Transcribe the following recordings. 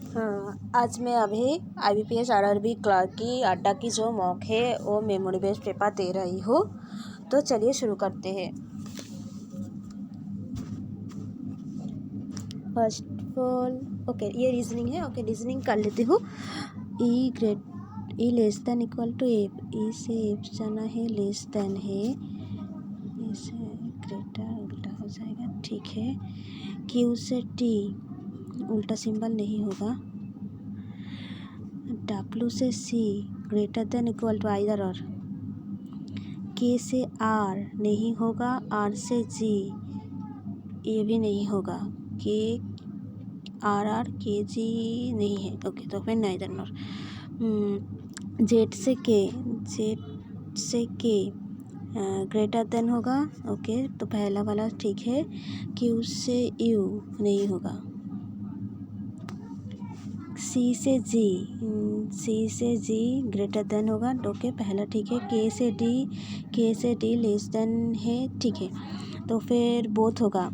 हाँ, आज मैं अभी IBPS RRB क्लर्क की अड्डा की जो मॉक है वो मेमोरी बेस्ड पेपर दे रही हूँ। तो चलिए शुरू करते हैं। फर्स्ट ऑफ ऑल ये रीजनिंग है। रीजनिंग कर लेती हूँ। E less than equal to F, E से एफ जाना है, लेस देन है, ई से ग्रेटर उल्टा हो जाएगा, ठीक है। क्यू से टी उल्टा सिंबल नहीं होगा। W से C greater than equal to either और। K से R नहीं होगा, R से G ये भी नहीं होगा, K R K G नहीं है, ओके तो फिर नाइदर नॉर। Z से K ग्रेटर देन होगा, ओके तो पहला वाला ठीक है। Q से U नहीं होगा। C से G ग्रेटर देन होगा, ओके पहला ठीक है। K से D लेस देन है, ठीक है तो फिर बोथ होगा।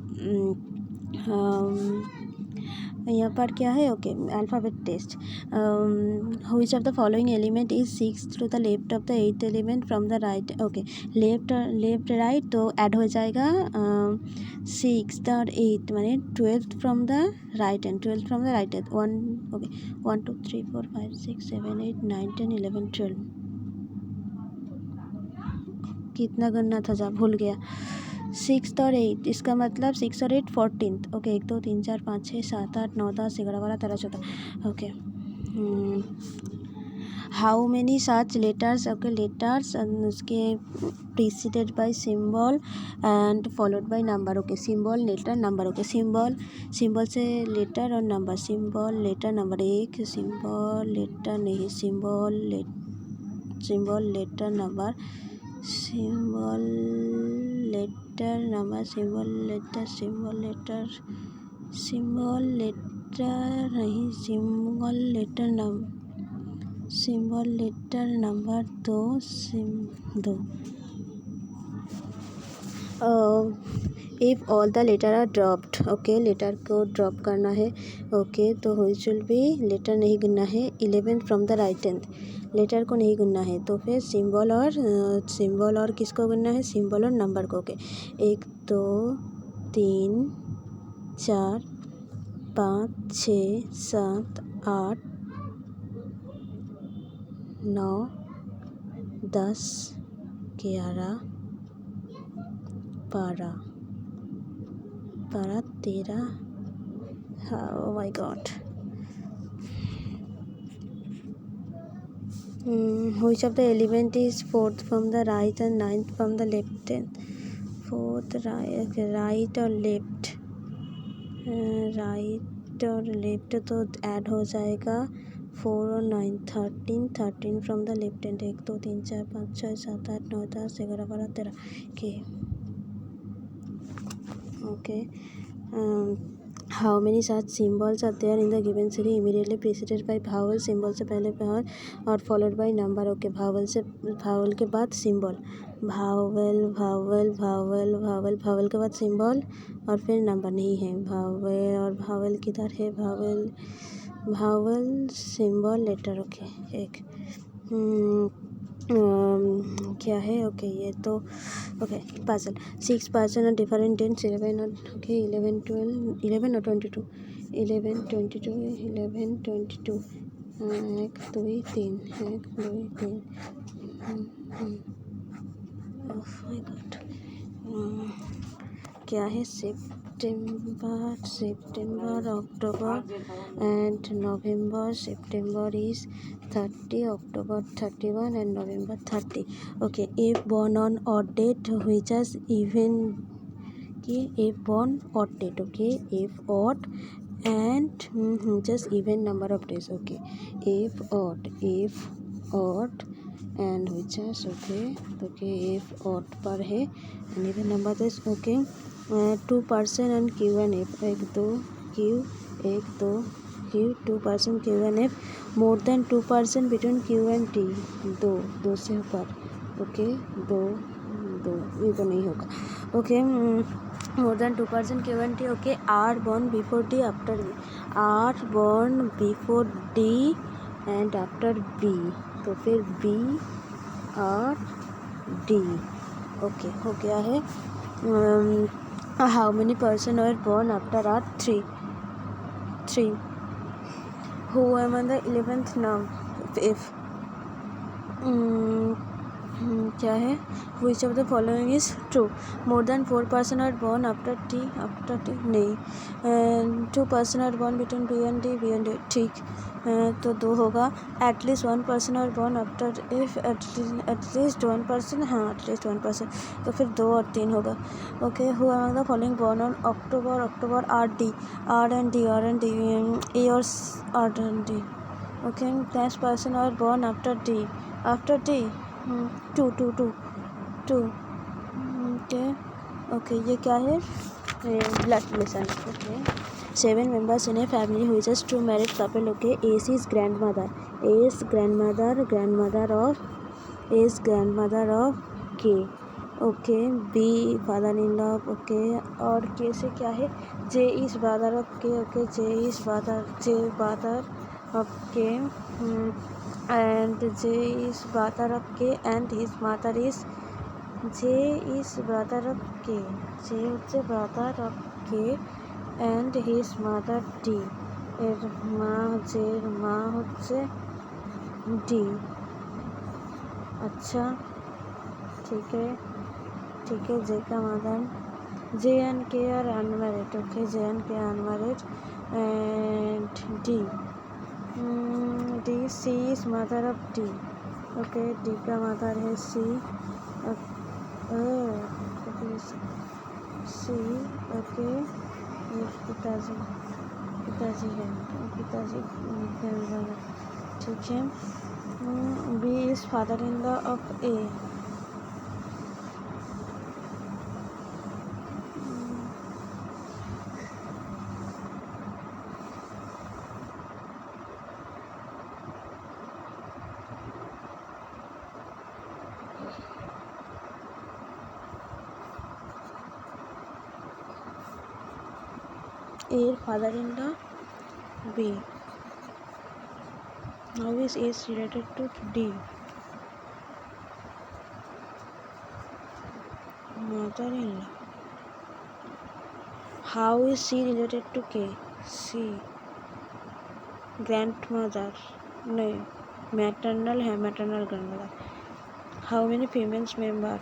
यहाँ पर क्या है, okay alphabet test. Which of the following element is 6 to the left of the 8th element from the right, okay left right तो ऐड हो जाएगा 6 और 8 माने 12 from the right hand, 12 from the right hand. 1 2 3 4 5 6 7 8 9 10 11 12 कितना गणना था जब भूल गया। 6 और 8 इसका मतलब 6 और 8 14, okay 1 2 3 4 5 6 7 8 9 10 11 12 13 14, okay. How many such letters, okay letters उसके preceded by symbol and followed by number, okay symbol letter number, okay symbol से लेटर और number, symbol letter number 1, symbol letter नहीं, symbol letter number, symbol letter number, symbol letter नहीं, symbol letter number 2 if all the letter are dropped, okay letter को drop करना है, okay तो which will be letter नहीं गिनना है 11 from the right hand, letter को नहीं गिनना है तो फिर सिंबल और किसको गिनना है, सिंबल और नंबर को, okay 1 2 3 4 5 6 7 8 9 10 11 12 13, oh my god. Which of the element is 4th from the right and 9th from the left hand? 4th right, okay, right और left, राइट और लेफ्ट तो ऐड हो जाएगा 4 और 9 13 from the left hand, 1 2 3 4 5 6 7 8 9 10 11 12 13, okay. How many such symbols are there in the given series immediately preceded by vowel, symbol से पहले vowel और followed by number, okay भावल के बाद सिंबल, भावल के बाद सिंबल और फिर नंबर नहीं है, भावल किधर है, भावल सिंबल लेटर, ओके एक क्या है, ओके ये तो ओके पजल 6 पर्सन और डिफरेंट डेट्स 11 और ओके 11 12 11 और 22 11 22 11 22 1 2 3 1 2 3 ओह माय गॉड क्या है, September October and November, September is 30, October 31 and November 30, okay. If born on odd date which is even, if born odd date, okay, if odd and just even number of days, okay, if odd and which is okay if odd पर है and even number is okay. 2 person and Q and F, 1 2 Q 2 person Q and F, more than 2 person between Q and T, दो से ऊपर, okay दो ये तो नहीं होगा, okay more than 2% Q&T. Okay, are born before D, after B. Are born before D and after B, तो फिर B और D. ओके हो गया है. How many person are born after R? 3. Who among the 11th now? If क्या है? Which of the following is true? More than 4 person are born after T. नहीं. 2 person are born between B and D. ठीक. तो 2 होगा. At least 1 person are born after if at least 1 person. हाँ, at least 1 person. तो फिर 2 और 3 होगा. Okay, who among the following born on October R and D. A or R and D. Okay, next person are born after D. Two. Okay, ये क्या है? Blood relation. Okay. 7 members in a family who is just 2 married couple. Okay, A is grandmother of K. Okay. B father-in-law. Okay. और K से क्या है? J is father of K. Okay. J father of K. And J is father of K and his mother is J is brother of K. J হচ্ছে brother of K and his mother D. এর মা হচ্ছে D. अच्छा, ठीक है. J का mother. J and K are unmarried. Okay, J and K are unmarried. And D. D. C is mother of D. Okay, D का mother है C. C. Okay, ये पिताजी है. पिताजी. ठीक है. B is father-in-law of A. A father-in-law B. How is A related to D? Mother-in-law. How is C related to K? C. Grandmother. नहीं, maternal है, maternal grandmother. How many females member?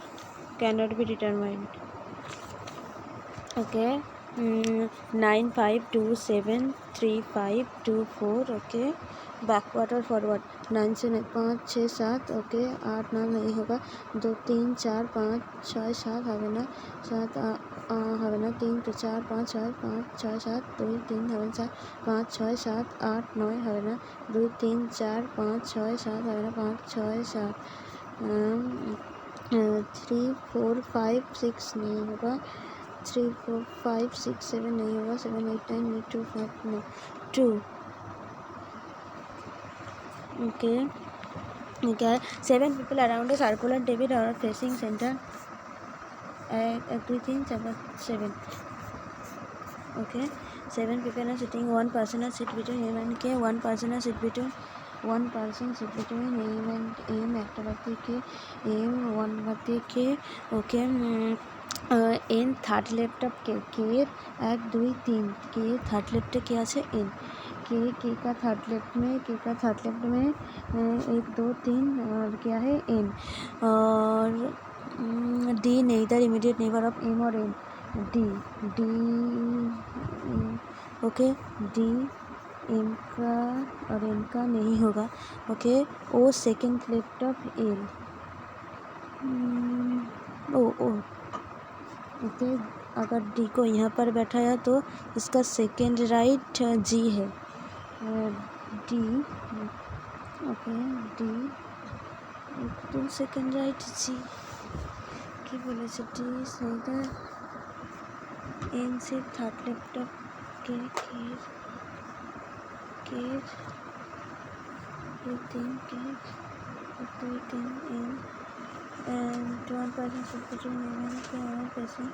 Cannot be determined. Okay. 9, 5, 2, 7, 3, 5, 2, 4. Okay. Backward और forward. 9 से 5, 6, 7. Okay. 8, 9 नहीं होगा. 2, 3, 4, 5, 6, 7 हवेना. 7 हवेना. 3, 4, 5, 6, 7. 2, 3 हवेना. 7, 5, 6, 7, 8, 9 हवेना. 2, 3, 4, 5, 6, 7 हवेना. 5, 6, 7. 3, 4, 5, 6 नहीं होगा. 3, 4, 5, 6, 7 नहीं होगा. 7, 8, 9, 8, 2, 5 नहीं. 2. ओके. क्या है? 7 people around a circular table are facing center. 2, 3, 7. Okay. 7 people are sitting. 1 person is sit between him and K. 1 person is sit between him and M. একটা বাকি K. M 1 বাকি K. Okay. N third left of K. K 1, 2, 3. K third left क्या আছে? N. K का third left में 1, 2, 3 और क्या है? N. और D neither immediate neighbor of M और N. D. Okay. D M का और N का नहीं होगा. Okay. O second left of L. Oh okay. अगर डी को यहाँ पर बैठाया तो इसका सेकेंड राइट जी है. D. Okay. D 2 second right G কি বলেছে? ডি নেইদার এন সে থার্ড লেফট অফ কে. দুই তিন N and 1 person should between M and K. 1 person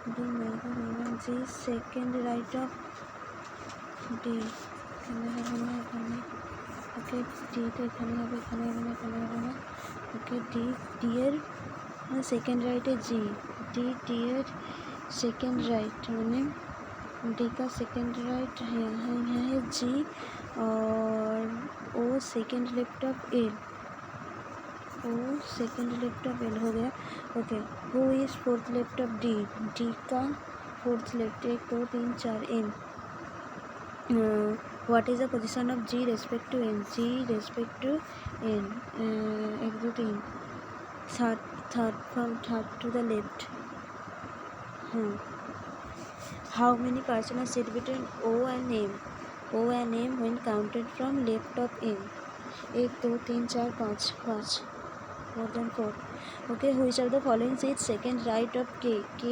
D minor A1 G second right of D এখানে okay D তো এখানে হবে এখানে ওকে D এর সেকেন্ড রাইটে G D এর सेकेंड राइट मैंने D का सेकेंड राइट है G और O second left of L O second left of L हो गया okay who is fourth left of D का fourth left 1 2 3 4 M what is the position of G respect to N G respect to N 1 2 3 third to the left How many persons are seated between O and M? O and M when counted from left of M. 1 2 3 4 5 more than 4. Okay, which of the following is second right of K? K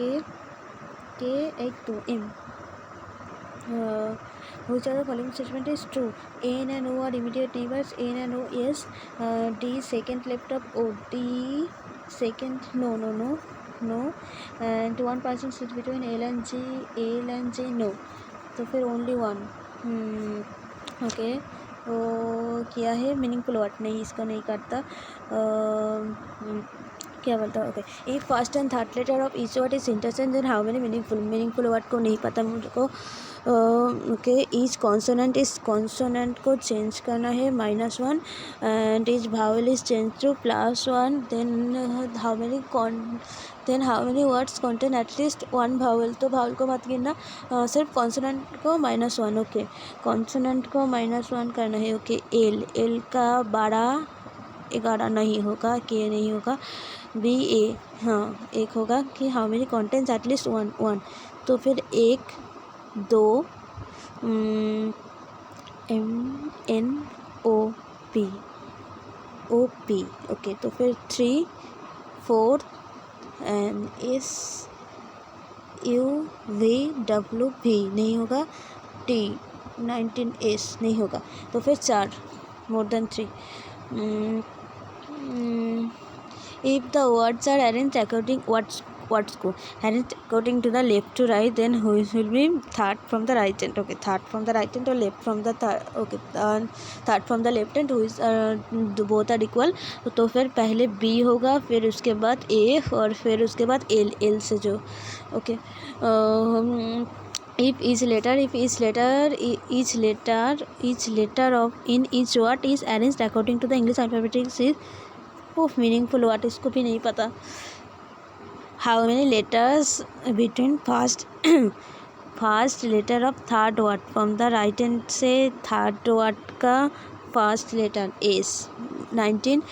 1 2 M. Which of the following statement is true? N and O are immediate neighbors. N and O yes. D second left of O. D second no and one person sits between L and G no तो फिर only one okay वो क्या है meaningful word नहीं इसका नहीं काटता क्या बोलता okay if first and third letter of each word is interchange then how many meaningful word को नहीं पता मुझको ओके ईच कॉन्सोनेंट को चेंज करना है -1 and each vowel is change to +1 then how many words contain at least one vowel तो vowel को मत गिनना सिर्फ कॉन्सोनेंट को -1 ओके कॉन्सोनेंट को -1 करना है ओके एल का 11 नहीं होगा के नहीं होगा बी ए हाँ एक होगा कि how many contents at least one तो फिर 1 2 M N O P okay तो फिर 3 4 and S U V W V नहीं होगा T 19 S नहीं होगा तो फिर 4 more than 3 if the words are arranged according words को arranged according to the left to right then which will be third from the right hand okay third from the right hand or left from the third okay third from the left hand which both are equal तो फिर पहले B होगा फिर उसके बाद A और फिर उसके बाद L से जो okay if each letter of in each word is arranged according to the English alphabet is meaningful word इसको भी नहीं पता how many letters between first letter of third word from the right hand से third word का first letter S 19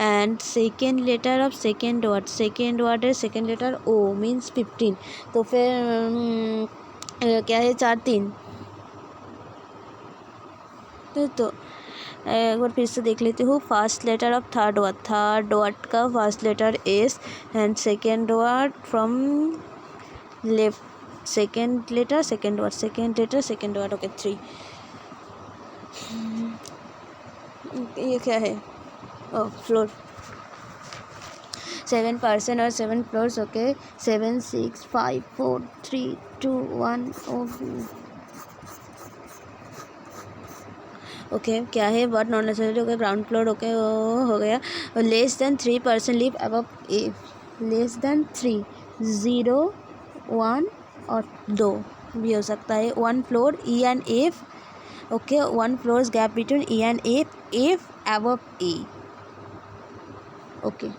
and second letter of second word है second letter O means 15 तो फिर क्या है 4 3 तो एक बार फिर से देख लेती हूँ first letter of third word का first letter S and second word from left second letter second word okay 3 ये क्या है फ्लोर 7 पर्सन और 7 फ्लोर्स ओके 7 6 5 4 3 2 1 ओके क्या है word non necessary okay ground floor okay हो गया less than 3 person live above A less than 3 0 1 और 2 भी हो सकता है 1 floor E and F okay 1 floors gap between E and F above A okay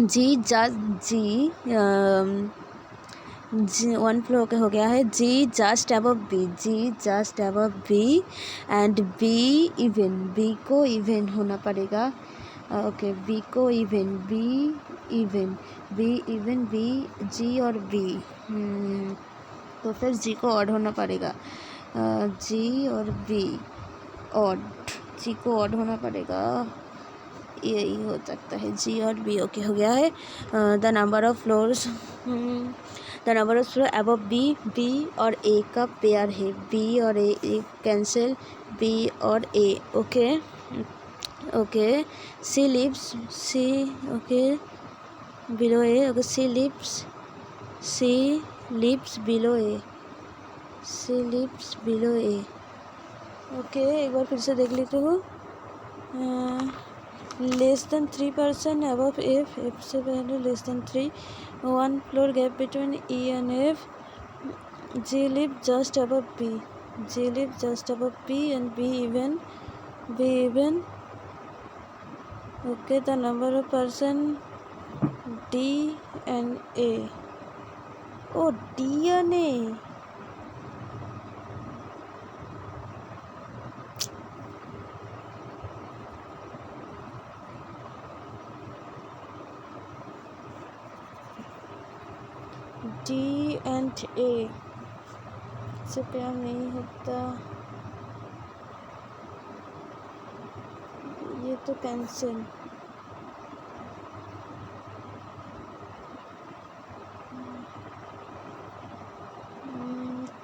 G G 1 floor के हो गया है G just above B and B को इवन होना पड़ेगा ओके बी को इवन बी जी और बी तो फिर जी को ऑड होना पड़ेगा जी और बी ऑड जी को ऑड होना पड़ेगा यही हो सकता है जी और बी ओके हो गया है the number of floors above B और ए का पेयर है बी और ए कैंसिल बी और ए okay Okay, she lives. She okay below A. Okay, she lives. She lives below A. She lives below A. Okay एक बार फिर से देख लेते हो. लेस देन 3% अबव एफ से पहले less than 3. 1 floor gap between E and F. G live just above B. G live just above B and B even. Okay the number of person D and A. Oh D and A. D and A से प्यार नहीं होता. ये तो cancel.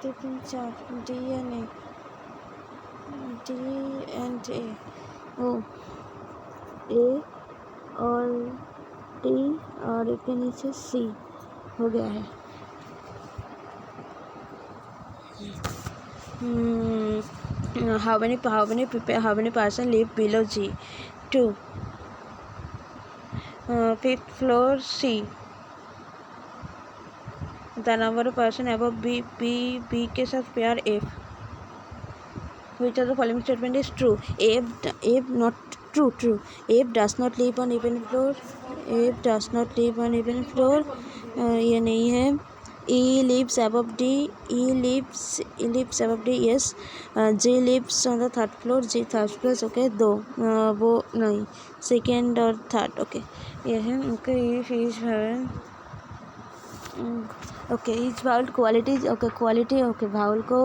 3 4 D and A. D and A. Oh A और T और एक के नीचे सी हो गया है. How many person live below G? 2. 5th floor C. The number of person above B. B के साथ pair F. Which of the following statement is true? F not true. F does not live on even floor. F does not live on even floor. ये नहीं है. E lives above D. E lives above D. Yes. G lives on the 3rd floor. G 3rd floor. Okay. दो वो नहीं. Second और third. Okay. ये है. Okay. If each vowel. Okay. Each vowel quality. Okay. Quality. Okay. Vowel को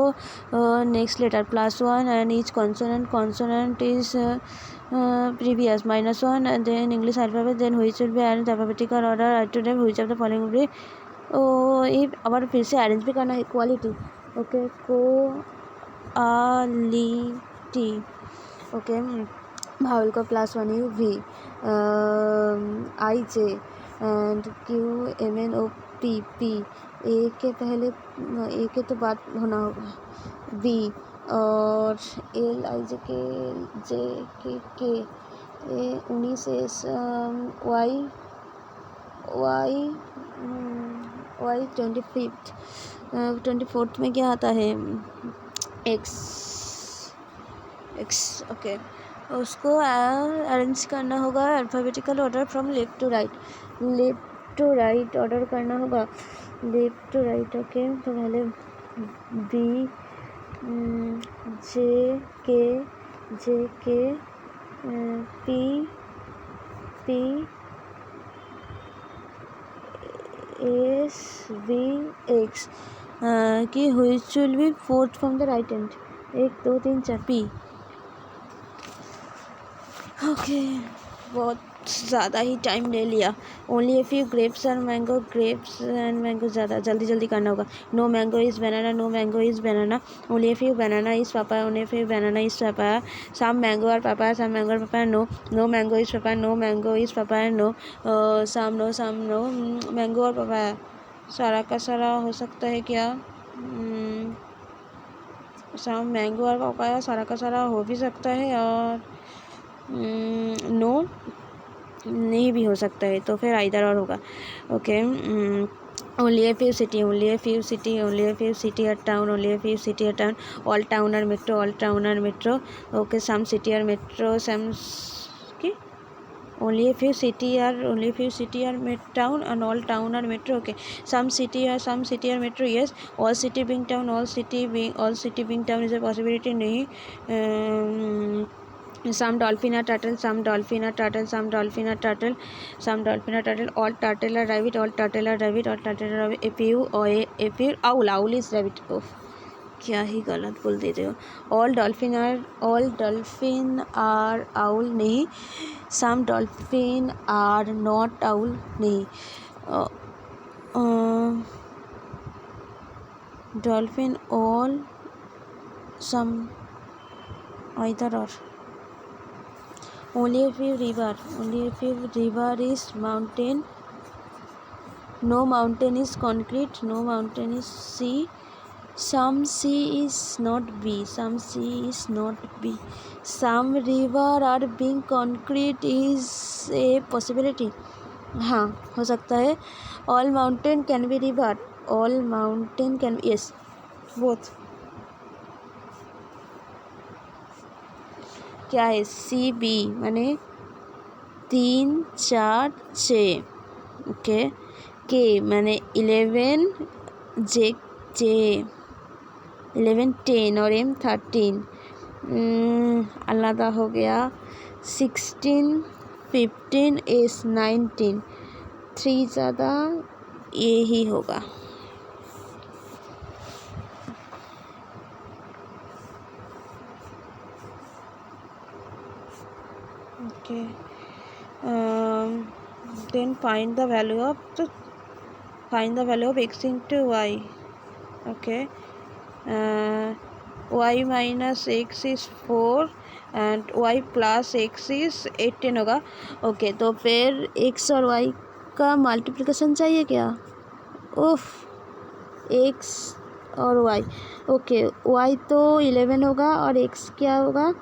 next letter +1 and each consonant is previous -1 and then English alphabet. Then which will be arranged alphabetical order. I to them which of the following will be. ये अब फिर से arrange भी करना है. Quality. Okay quality. Okay vowel को +1 U V. I J and Q M N O P. P A K पहले ए के तो बात होना होगा. बी और एल आई जे के ए 19 वाई 24th में क्या आता है. एक्स. ओके उसको अरेंज करना होगा alphabetical order from left to right order करना होगा. Left to right. ओके तो पहले बी जे के पी एस वी एक्स की which will be fourth from the right hand. 1 2 3 4 P. Okay बहुत ज़्यादा ही टाइम ले लिया. Only a few grapes and mango ज़्यादा जल्दी करना होगा. No mango is banana. Only a few banana is papaya. Only a few banana is papaya. Some mango और papaya. No mango is papaya. No some no mango और papaya. सारा का सारा हो सकता है क्या. सम मैंगो और पापाया सारा का सारा हो भी सकता है और नो नहीं भी हो सकता है. तो फिर आइदर और होगा. Okay only a few city or town. All town are metro. Okay some city are metro. Only a few city are town and all town are metro. Okay some city are metro. Yes all city being town is a possibility. नहीं. Some dolphin are turtle. All turtle are rabbit. A few owl is rabbit. Oh क्या ही गलत बोल देते हो. all dolphin are owl नहीं. some dolphin are not owl नहीं. dolphin all some either or. only a few river is mountain. No mountain is concrete. No mountain is sea. Some sea is not B. Some sea is not B. Some river are being concrete is a possibility. हाँ हो सकता है. All mountain can be river. All mountain can be, yes, both. क्या है? C B माने 3 4 6. Okay. के माने 11 जे 11 10 और एम 13. आलादा हो गया. 16 15 एस 19. 3 ज़्यादा ये ही होगा. Okay. Then find the value of x into y. Okay. Y minus x is 4 and y plus x is 18 होगा. ओके तो फिर x और y का मल्टीप्लिकेशन चाहिए क्या? उफ, x और y. ओके y तो 11 होगा और x क्या होगा?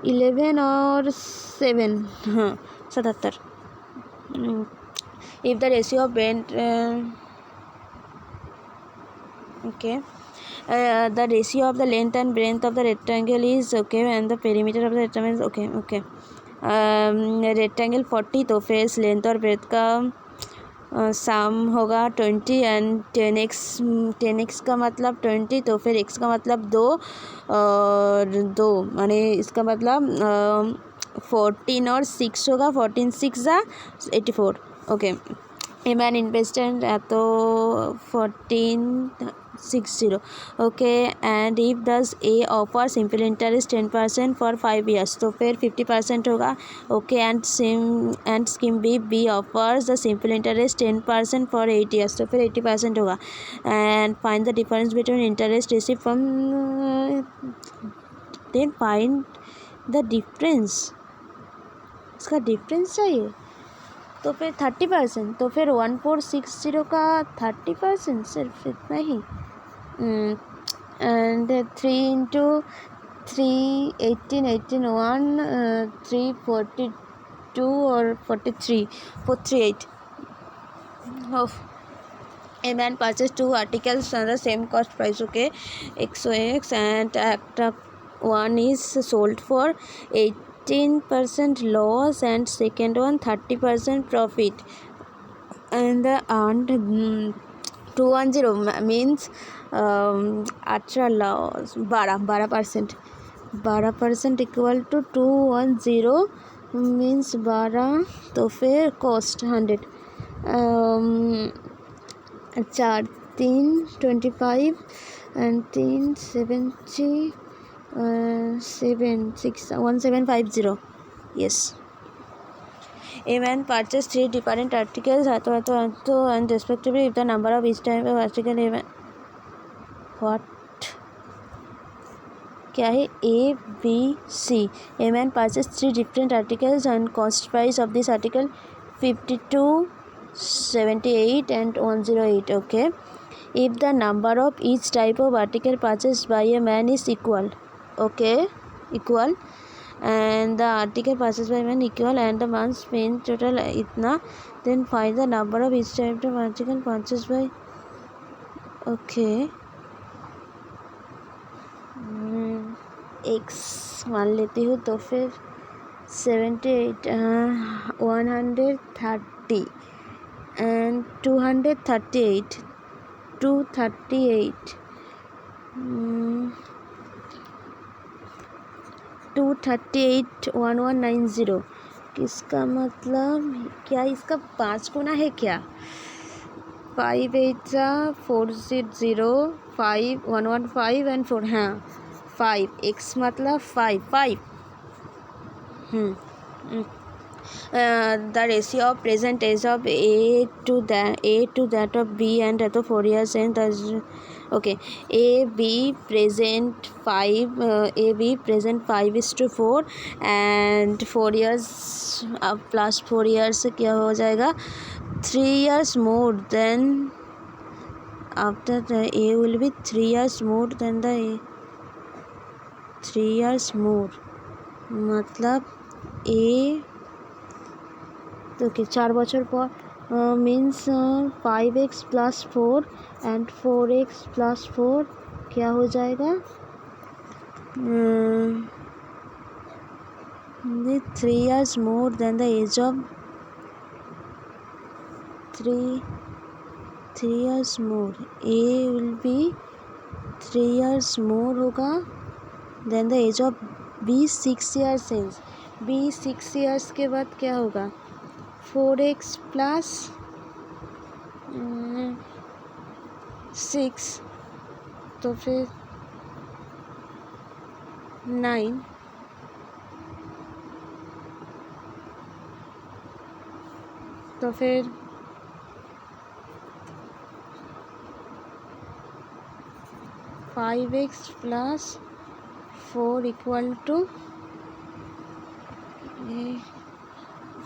11 और 7, हाँ 77. If the ratio of bend the ratio of the length and breadth of the rectangle is okay and the perimeter of the rectangle is okay. Rectangle 40 तो फिर लेंथ और ब्रेथ का सम होगा 20 एंड 10x का मतलब 20 तो फिर x का मतलब 2 और 2 माने इसका मतलब 14 और 6 होगा. 14 6 84. Okay. A man invested at 1460. Okay, and if does A offer simple interest 10% for 5 years तो फिर 50% होगा. Okay, and scheme B offers the simple interest 10% for 8 years तो फिर 80% होगा. And find the difference between interest received from then find the difference. इसका difference चाहिए तो फिर 30%. तो फिर 1460 का 30% सिर्फ इतना ही. एंड 3 इंटू 3 18 18 1 3 42 और 43 438. A man purchased 2 articles on the same cost price. Okay, XOX and one is sold for 18% loss and second one 30% profit and the earned 210 means 18 loss 12% equal to 210 means 12 तो फिर cost 100. 4 3 25 and 3 70 7 6 1750. Yes. A man purchased 3 different articles and respectively if the number of each type of article what क्या है? A B C. A man purchased 3 different articles and cost price of this article 52 78 and 108. Okay, if the number of each type of article purchased by a man is equal. Okay, equal and the article purchased by man equal and the man spent total itna, then find the number of each type of article purchased by. Okay, x मान लेती हूँ तो फिर 78 130 and 238 238 1190. किसका मतलब क्या इसका 5 गुना है क्या? 5 8 400 5 115 and 4 हाँ 5 x मतलब 5. The ratio of present age of A to that of B and at 4 years and Okay, AB present 5, AB present 5:4 and 4 years plus 4 years से क्या हो जाएगा 3 years more than after the A will be 3 years more than the A 3 years more मतलब A तो कि 4 বছর পর means 5x plus 4 and 4x plus 4 क्या हो जाएगा 3 years more than the age of 3 years more A will be 3 years more होगा then the age of B 6 years since B 6 years के बाद क्या होगा 4x plus 6 तो फिर 9 तो फिर 5x plus 4 equal to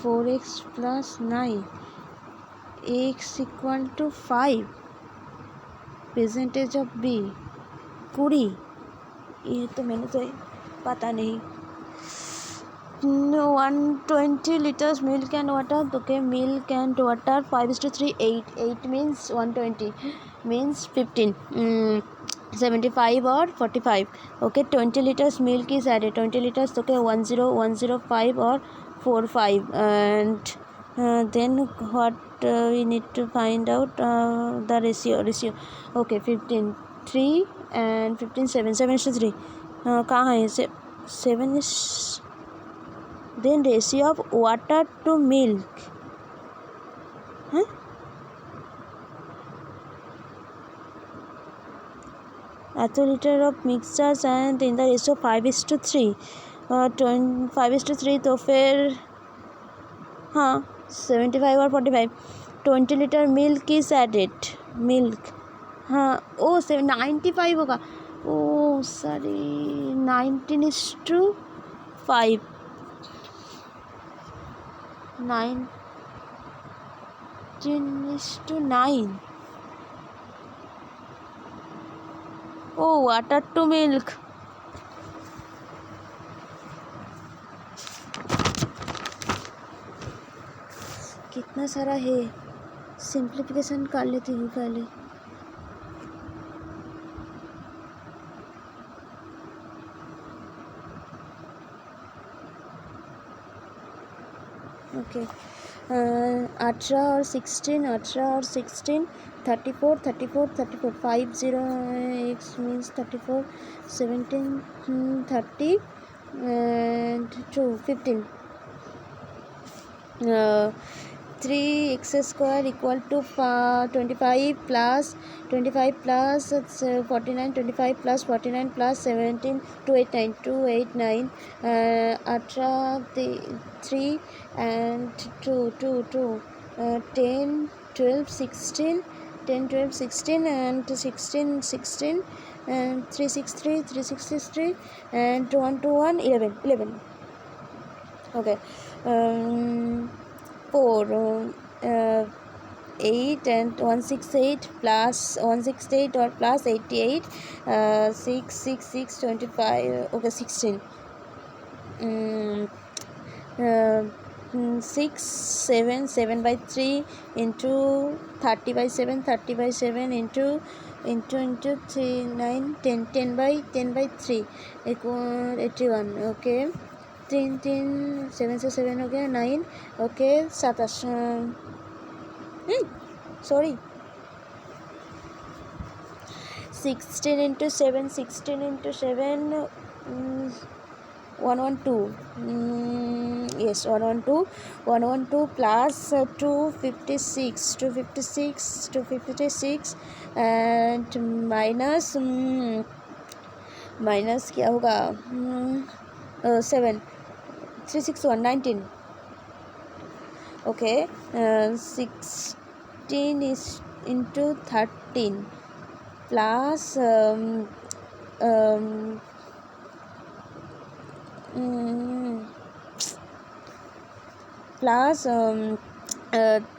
4x plus 9 x equal to 5 percentage of B 20 ये तो मैंने तो पता नहीं 120 liters milk and water okay milk and water 5:3 8 means 120 means 15 75 or 45 okay 20 liters milk is added 20 liters okay 10105 or 45 and then what we need to find out the ratio okay 15 3 and 15 7:3 कहाँ है 7 is then ratio of water to milk a liter of mixtures and in the ratio 5:3 5:3 तो फिर हाँ 75 और 45 20 liter milk is added milk हाँ oh 95 होगा oh sorry 19:5 19:9 oh water to milk कितना सारा है सिंप्लीफिकेशन कर लेती हूँ पहले ओके 18 और 16 34 50 x means 34 17 30 and 2 15 3x square equal to 25 plus 49 25 plus 49 plus 17 289 3 and 2 10 12 16 10 12 16 and 16 and 363 and 1 11 okay 4 8 and 168 plus 168 or plus 88 6 25 okay 16 6 7 by 3 into 30 by 7 into 3 9 10 by 3 equal 81 okay 3 7 से 7 हो गया 9 okay 27 sorry 16 into 7 112 yes 112 plus 256 and minus क्या होगा 7 361 19 okay 16 is into 13 plus plus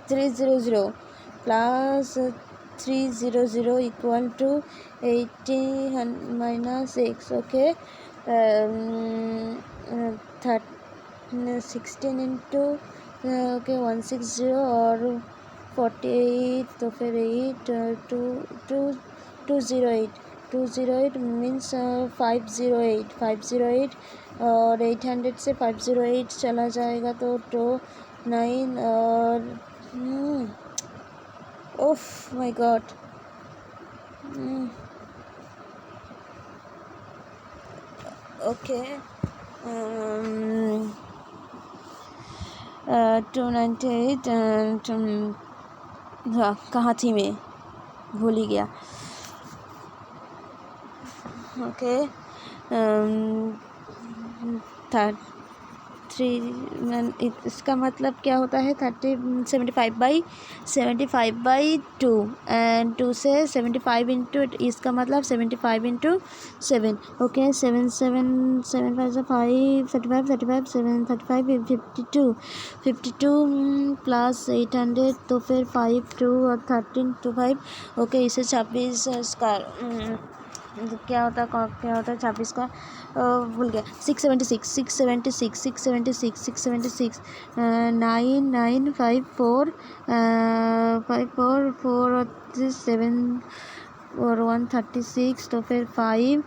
300 plus 300 equal to 80 minus x. Okay. 16 into okay 160 और 48 तो फिर 8 208 means 508 और 800 से 508 चला जाएगा तो 9 और ओफ माय गॉड. ओके. 298 कहाँ थी मैं, भूल ही गया. ओके. इसका मतलब क्या होता है 75/2 एंड 2 से 75 इंटू इसका मतलब 75 इंटू 7. ओके. 7 7 7 5 5 35 7 35 52 प्लस 800 तो फिर 5 2 और 13 2 5. ओके. इसे 26 इसका क्या होता है 26 का भूल गया. 676 9 5 4 4 और 7 और 136 तो फिर 5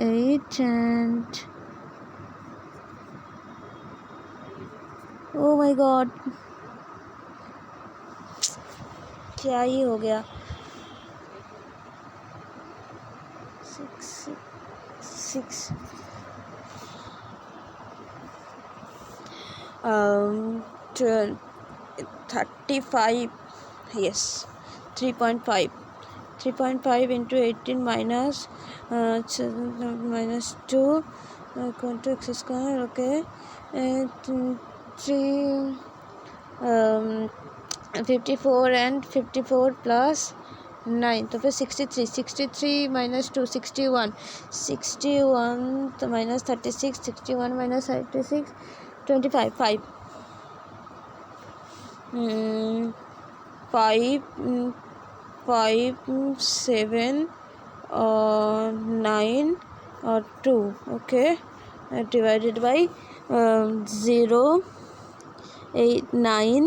8 एंड ओ माय गॉड क्या ही हो गया. 6 35 yes 3.5 into 18 minus 2 equal to x square. Okay. 54 and 54 plus 9 तो फिर 63 minus 2 61 तो minus 36 61 minus 36 25 5 7 और 9 और 2. Okay. Divided by 0 8 9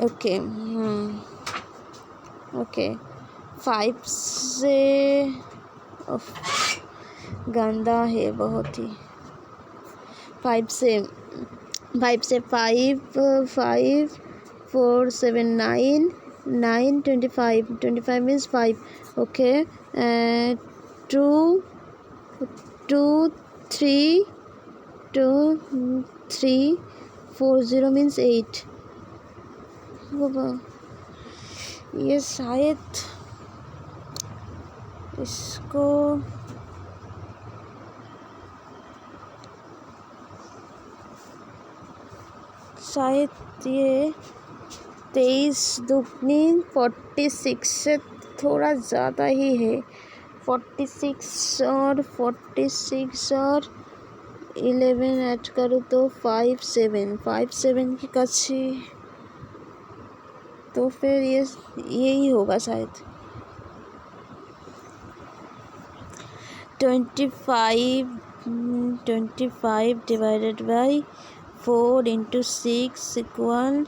okay. Okay. 5 से गंदा है बहुत ही. 5 से 5 4 7 9 25 means 5. ओके. 2 3 4 0 means 8. ये शायद इसको शायद ये 23 दुगनी 46 से थोड़ा ज़्यादा ही है. 46 और 11 ऐड करूँ तो 5 7 की कच्ची तो फिर यही होगा शायद. 25 डिवाइडेड बाई 4 इंटू 6 इक्वल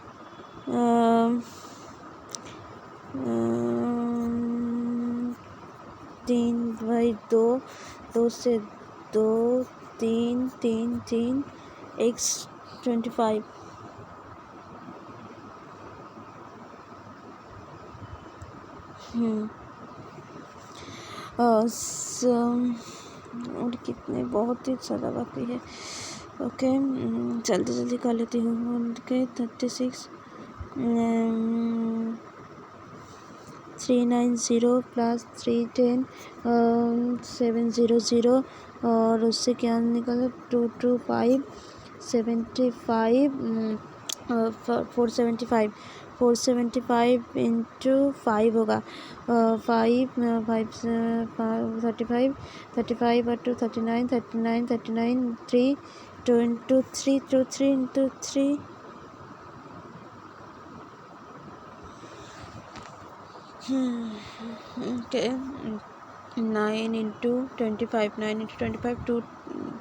3/2 2 से 2 3 x 25. और कितने बहुत ही ज़्यादा बाकी है. ओके. जल्दी कर लेती हूँ. ओके. 36 390 प्लस 310 700 और उससे क्या निकला 225 75 475 475 इंटू 5 होगा 35 35 और 2 39 39 39 3 2 into 3 2 3 into 3 okay 9 into 25 9 into 25 2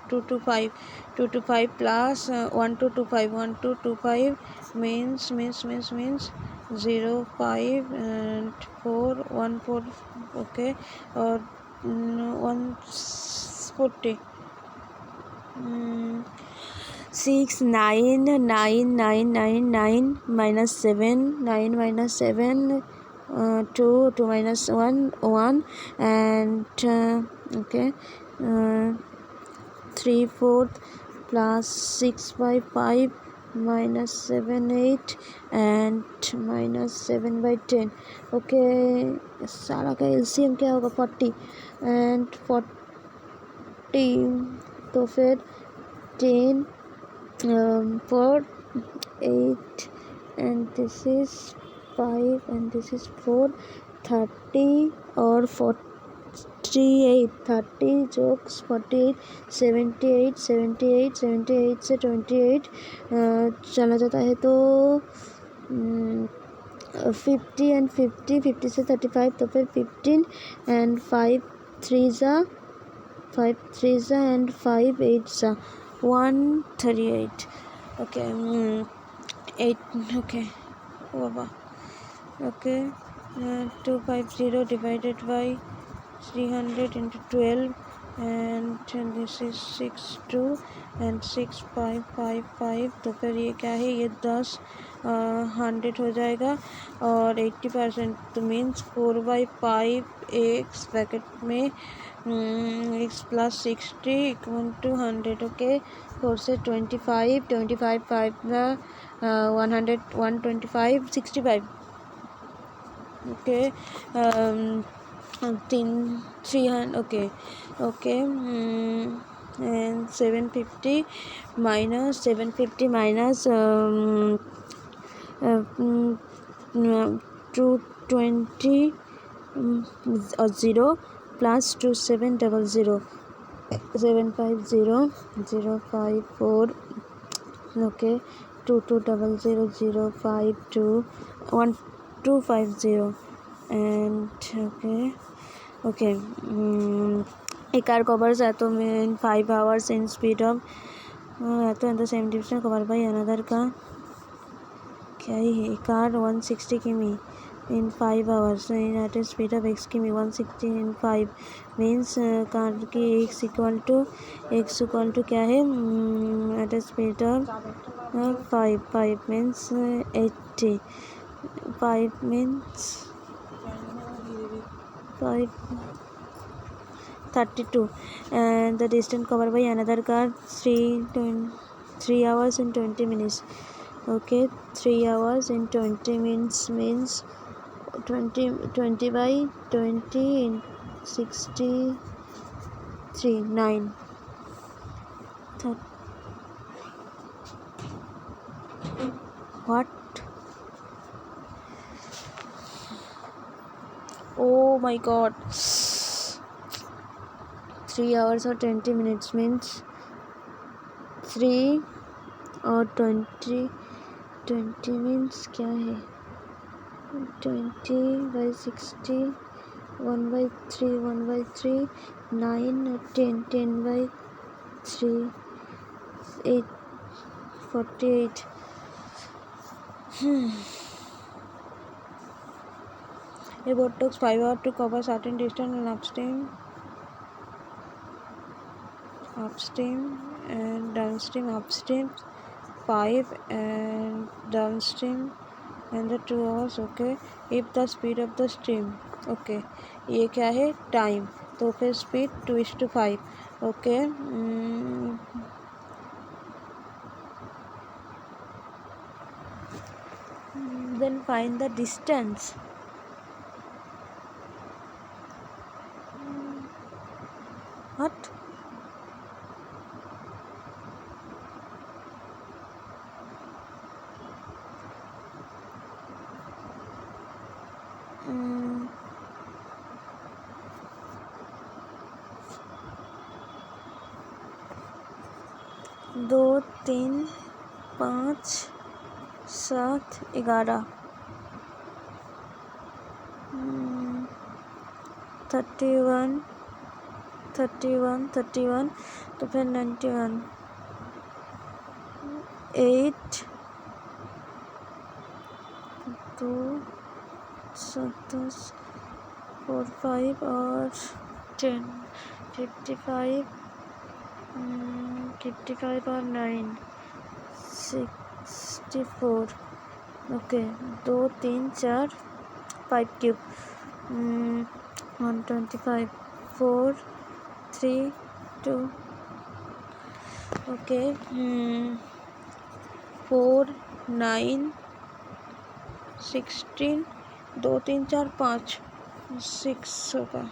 2 to 5 2 to 5 plus 1 to 2 5 1 to 2 5 means 0 5 and 4 1 4 okay or 140 6 9 9 9 9 9 minus 7 9 minus 7 2 2 minus 1 1 and okay 3 4 plus 6 by 5 minus 7 8 and minus 7 by 10 okay सारा का एलसीएम क्या होगा 40 and 40 तो फिर 10 4 8 and this is 5 and this is 4 30 और 48 30 jokes 48 78 78 78 से 28 चला जाता है तो 50 and 50 50 से 35 तो फिर 15 and 5 3s and 5 8s 138 okay 8 okay okay 250 divided by 300 into 12 and this is 6 2 and 6 5 5 5 तो फिर ये क्या है ये 10 100 हो जाएगा और 80% तो मीन्स 4/5 x ब्रैकेट में x plus 60 equal to 100 okay 4 से 25 25 5 100 125 65 okay 300 okay and 750 minus 220 or 0 plus 2700 750 054 okay 2200 052 and okay a car covers atom in 5 hours in speed of atom in the same distance covered by another car क्या है a car 160 km in 5 hours at a speed of x km 160 in 5 means car की x equal to क्या है at a speed of 5 means 80 5 means 5 32 and the distance covered by another car 3 hours and 20 minutes okay 3 hours and 20 minutes means 20 by 20 in 63 9 what oh my god 3 hours or 20 minutes means 3 और 20 means क्या है 20 by 60 1 by 3 9 10 by 3 8 48 a boat takes 5 hours to cover certain distance and upstream and downstream upstream 5 and downstream and the 2 hours okay if the speed of the stream okay ये क्या है time तो फिर speed 2:5 okay then find the distance what 2 3 5 7 11 31 31 तो फिर 91 8 2 7 4 5 और 10 55 55 और 9 64 okay 2 3 4 5 cube 125 4 3 2 okay 4 9 16 2 3 4 5 6 होगा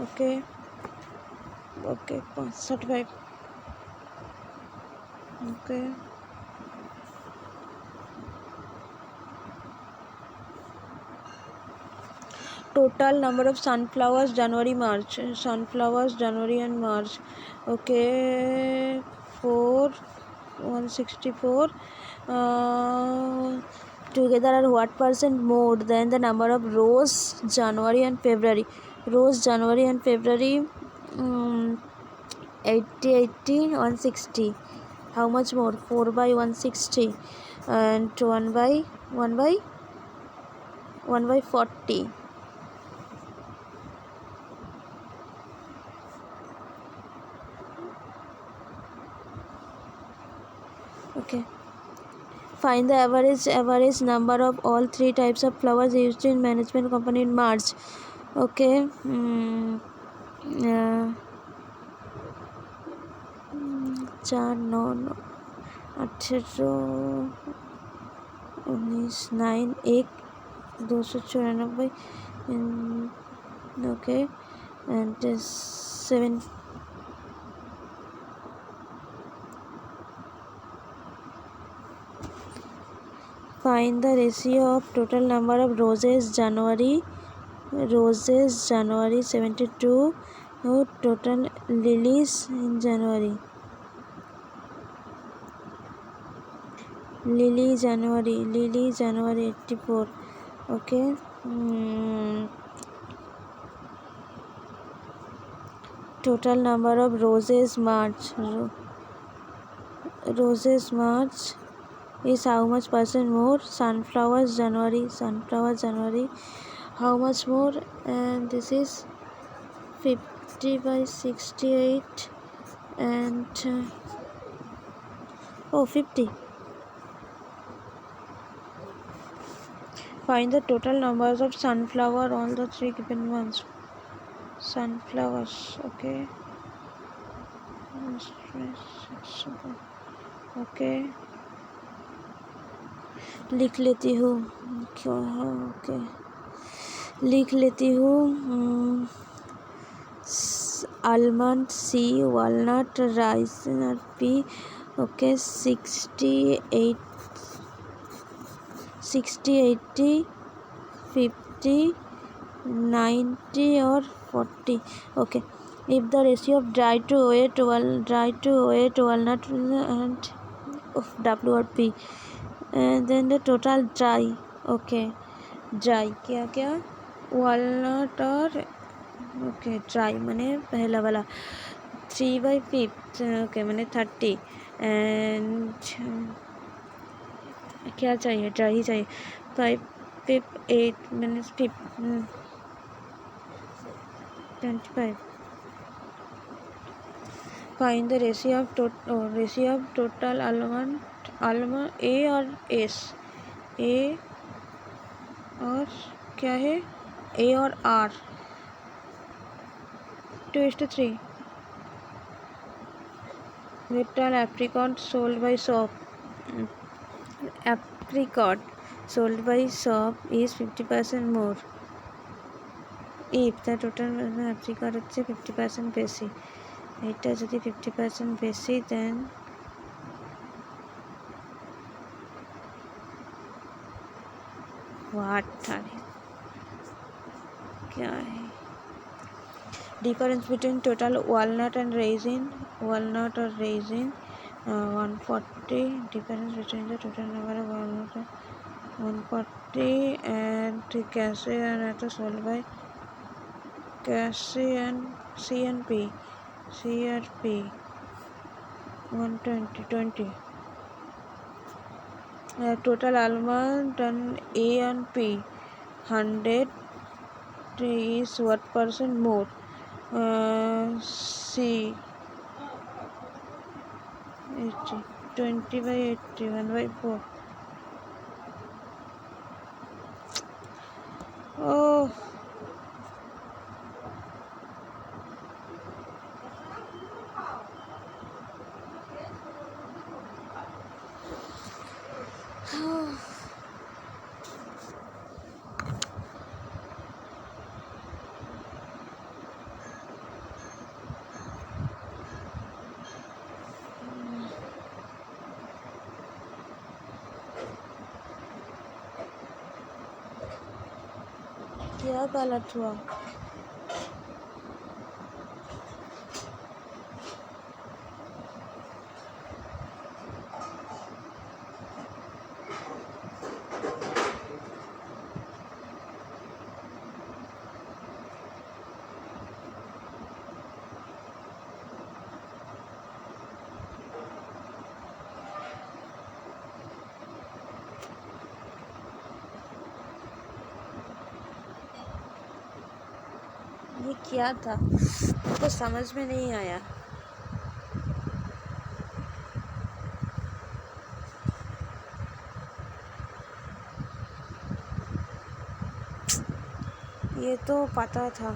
okay okay 65 okay total number of sunflowers January March sunflowers January and March okay 164 together are what percent more than the number of rose January and February rose January and February 80 160 how much more 4 by 160 and 1 by 40 okay find the average number of all three types of flowers used in management company in March okay 4 9 18 19 9 1 294 okay and 7 find the ratio of total number of roses January 72 total lilies in January lily January 84 okay total number of roses March is how much percent more sunflowers January how much more and this is 50 by 68 and 50 find the total numbers of sunflower all the three given ones sunflowers okay okay लिख लेती हूँ क्या है okay लिख लेती हूँ almond सी walnut rice P okay 60 80 50 90 और 40 okay if the ratio of dry to wet walnut and of W or P and then the total dry okay dry क्या walnut और okay dry माने पहला वाला 3 by 5 okay माने 30 and क्या चाहिए dry ही चाहिए 5 8 minus 25 find the ratio of total almond A और S A और क्या है A और R 2:3 total apricot sold by shop is 50% more if the total apricot হচ্ছে 50% বেশি এটা যদি 50% বেশি then what क्या है difference between total walnut and raisin walnut or raisin. 140. Difference between the total number of walnut and 140 and cashew and nut sold by cashew and CNP. CRP 120. Total almond and A and P 100 is what percent more? C 80. 20 by 80, 1 by 4. Oh, क्या गलत हुआ? ये क्या था? कुछ समझ में नहीं आया। ये तो पता था।